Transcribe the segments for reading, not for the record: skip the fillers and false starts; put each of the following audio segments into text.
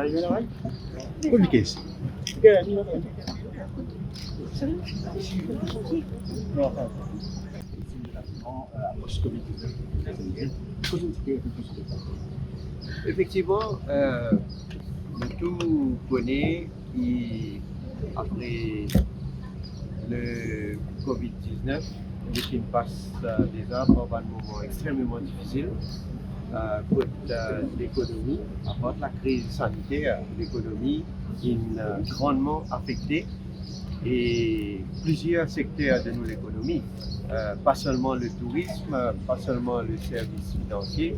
arrivé là, ouais? Compliqué ici. Effectivement, nous tout connaissons après le Covid-19, qui passe déjà par un moment extrêmement difficile pour l'économie. Après la crise sanitaire, l'économie est grandement affectée et plusieurs secteurs de nos économies, pas seulement le tourisme, pas seulement le service financier,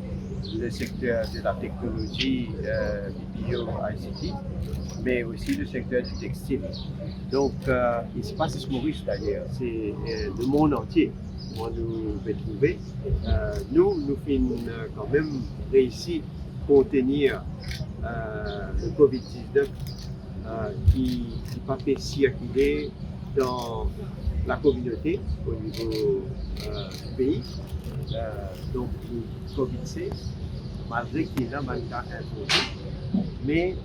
le secteur de la technologie, BPO, ICT, mais aussi le secteur du textile. Donc, il se passe ce Maurice d'ailleurs, c'est le monde entier où nous pouvons trouver. Nous faisons quand même réussi à contenir le Covid-19 qui pas peut circuler dans la communauté au niveau du pays. Donc, le Covid-19, malgré qu'il y a un cas imposé, mais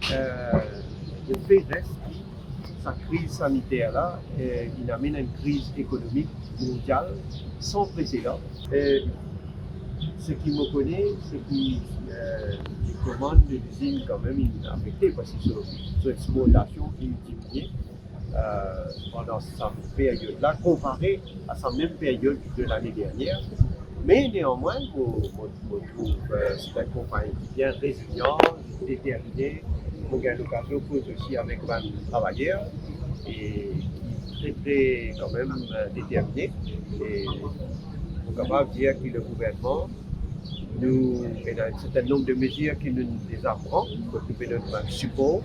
le fait reste que sa crise sanitaire-là, il amène à une crise économique mondiale sans précédent. Ce qui me connaît, c'est qu'il les commandes de l'usine quand même affectées parce que son exploitation est diminuée pendant cette période-là, comparée à sa même période de l'année dernière. Mais néanmoins, je trouve que c'est une compagnie bien résiliente, déterminée. On a l'occasion de aussi avec les travailleurs et qui très quand même déterminé. Et on est capable de dire que le gouvernement nous a un certain nombre de mesures qui nous les apprend pour nous donner un support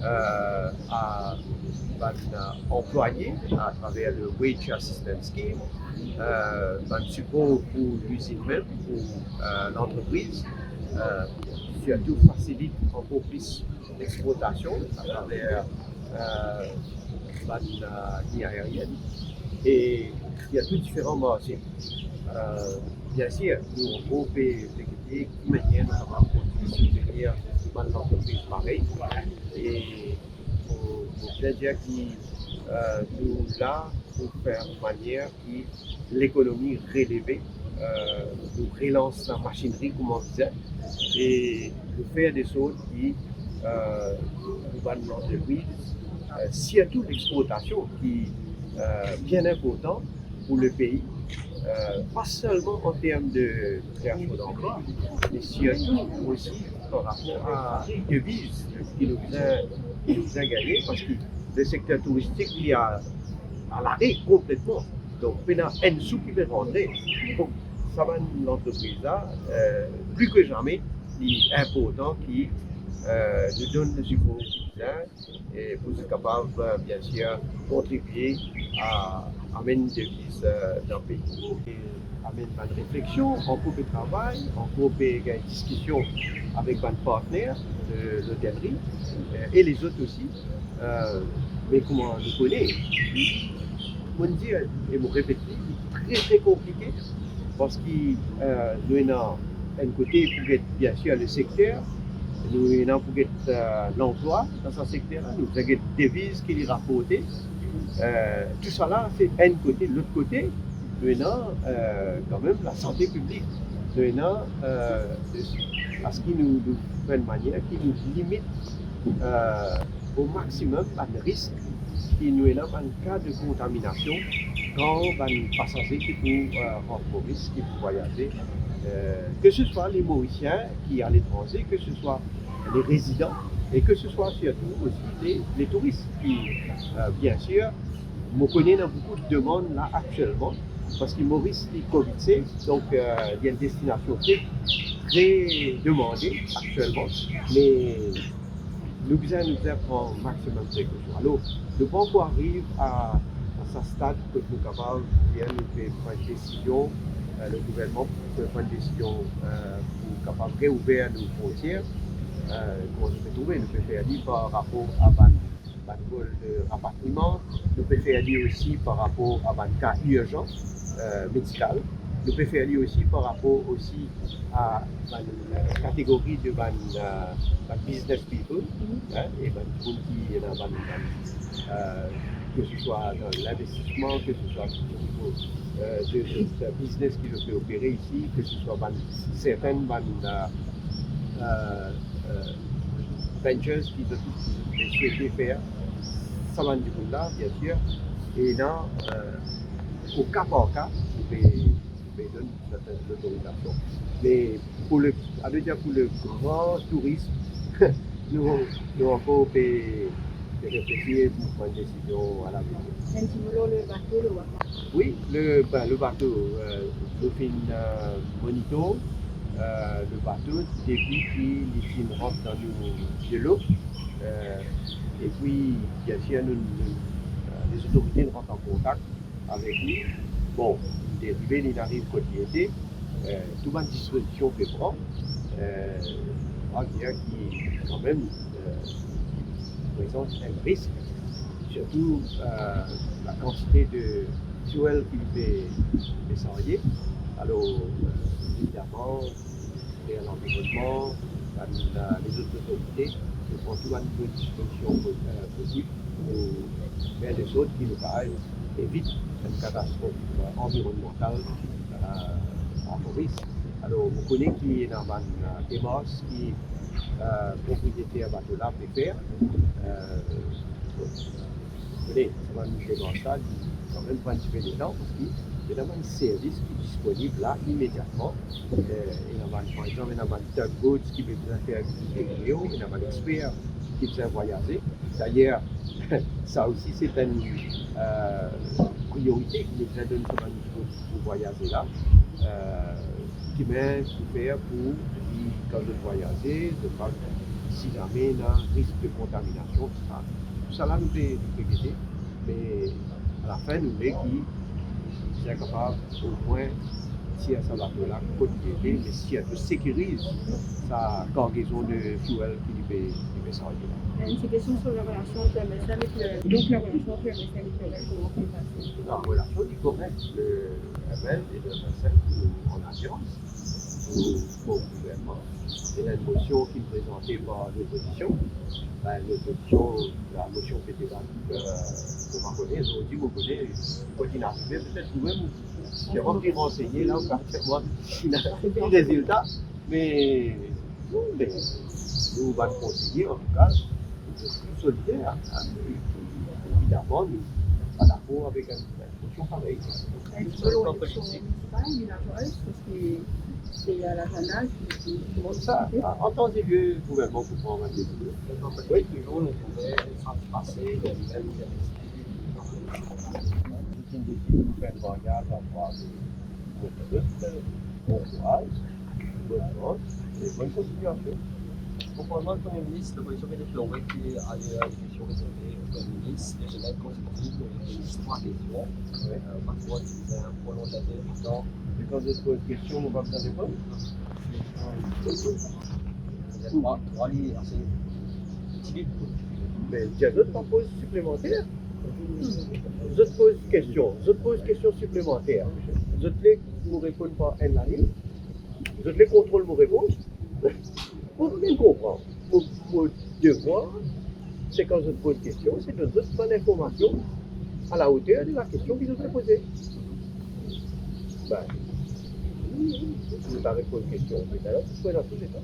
à employés à travers le Wage Assistance Scheme, un support pour l'usine même, pour l'entreprise, surtout facilite encore plus l'exploitation à travers la ligne aérienne. Et il y a tous différents marchés. Bien sûr, nous pouvons expliquer de manière nous avons continué de soutenir l'entreprise pareille. Et pour bien dire que nous là pour faire de manière que l'économie relevée, nous relance la machinerie comme on disait, et nous faire des choses qui nous va dans l'entreprise, surtout l'exportation qui est bien important pour le pays. Pas seulement en termes de création d'emplois, mais surtout aussi par rapport à devises qui nous a gagné parce que le secteur touristique il est à l'arrêt complètement. Donc, il y a un sou qui va rentrer. Donc, ça va l'entreprise là, plus que jamais, il est important qui nous donne le support et pour être capable, bien sûr, contribuer à amener une devise dans le pays. Et amener une réflexion, en groupe de travail, en groupe de discussion avec un partenaire de l'hôtellerie et les autres aussi. Mais comment on le connaît, on dit, et vous répétez, c'est très compliqué parce que nous avons un côté pour être bien sûr le secteur, nous avons pour être l'emploi dans ce secteur-là, nous avons des devises qui sont rapportées. Tout ça là, c'est un côté. L'autre côté, nous avons quand même la santé publique. Nous avons à ce qui nous fait une manière qui nous limite au maximum le risque qui nous est en cas de contamination quand un passager qui peut rendre Maurice, qui peut voyager, que ce soit les Mauriciens qui sont à l'étranger, que ce soit les résidents et que ce soit surtout aussi les touristes qui, bien sûr, me connaissent beaucoup de demandes là actuellement parce que Maurice est Covid, donc il y a une destination très demandée actuellement, mais nous devons prendre un maximum de précautions. Alors, le banque arrive à ce stade que nous sommes capables de prendre une décision, le gouvernement peut prendre une décision pour capable de réouvrir nos frontières. Comment nous peut trouver, nous pouvons faire dire par rapport à un vol de rapatriement, nous pouvons faire dire aussi par rapport à un cas urgent médical, nous pouvons faire aussi par rapport aussi à la catégorie de business people, hein, et qui que ce soit dans l'investissement, que ce soit au niveau de business qui le fait opérer ici, que ce soit certaines ventures qui ont souhaité faire ça va du là, bien sûr, et là, au cas par cas, vous pouvez donner l'autorisation. Mais pour le grand tourisme, nous encore réfléchir pour prendre une décision à l'avenir. Le bateau, Oui, le bateau, nous faisons monito, le bateau, depuis les films rentrent dans de l'eau. Et puis, bien sûr, les autorités rentrent en contact avec lui. Bon, dérivé, il arrive quand il était. Toute ma disposition peut prendre. On dirait qu'il quand même présente un risque, surtout la quantité de fuel qu'il peut s'envoyer. Alors, évidemment, l'environnement, les autres autorités prend toute la disposition possible pour faire des choses qui nous paraissent évitent une catastrophe environnementale à risque. Alors, vous connaissez qui est dans la démarche qui propriétaire bateau là peut faire. Vous connaissez, ça va nous démarcher ça, quand même prendre un petit peu de temps parce qu'il y a un service qui est disponible là immédiatement. Par exemple, il y a un tugboat qui veut faire des vidéos, il y a un expert qui veut voyager. D'ailleurs, ça aussi c'est une priorité qui nous donne pour voyager là. Qui m'a faire pour, quand je voyager, de pas si jamais il y a un risque de contamination, tout ça là nous fait guider, mais à la fin nous voulons qu'ils soient capables au moins si à ce bateau-là, continuer, mais si elle sécurise sa cargaison de fuel qui peut s'envoyer là. Une petite question sur la relation entre le médecin et le donc la relation entre le médecin et le commerce, comment c'est passé? La relation du commerce, le ML et le médecin en assurance au gouvernement. Et la motion qui est présentée par l'opposition, l'opposition, la motion qui était pour m'en connaître, ils ont dit, vous connaissez, quand il arrive, peut-être vous-même, j'ai rempli renseigner là, moi, il n'a pas de résultat, mais nous allons conseiller, en tout cas, je suis solidaire. Évidemment, nous sommes d'accord avec une motion pareille. Selon l'élection municipale, il y a la voix, parce que c'est à la Rana qui demande ça. En temps et lieu, le gouvernement peut prendre un décision. Oui, toujours, on pouvait passer des nouvelles C'est une décision de faire un voyage à voir de bon courage, bonne chance et bonne continuation. Concernant le Premier ministre, l'opposition vient déplorer qu'il y a des questions réservées au Premier ministre, les jeunes consécutives, les histoires des questions. Parfois, il y a un prolongateur du temps. Et quand je pose une question, on va me répondre. Vous êtes trois liés assez utiles. Mais il y a d'autres poses supplémentaires. Je te pose question supplémentaire. Je te les vous répondre par un ligne. Je te les contrôle vos réponses. Pour bien comprendre. Mon devoir, c'est quand je te pose une question, c'est de donner bonne information à la hauteur de la question que je te posée. Je ne vais pas répondre aux questions, mais alors, tu peux dans tous les temps.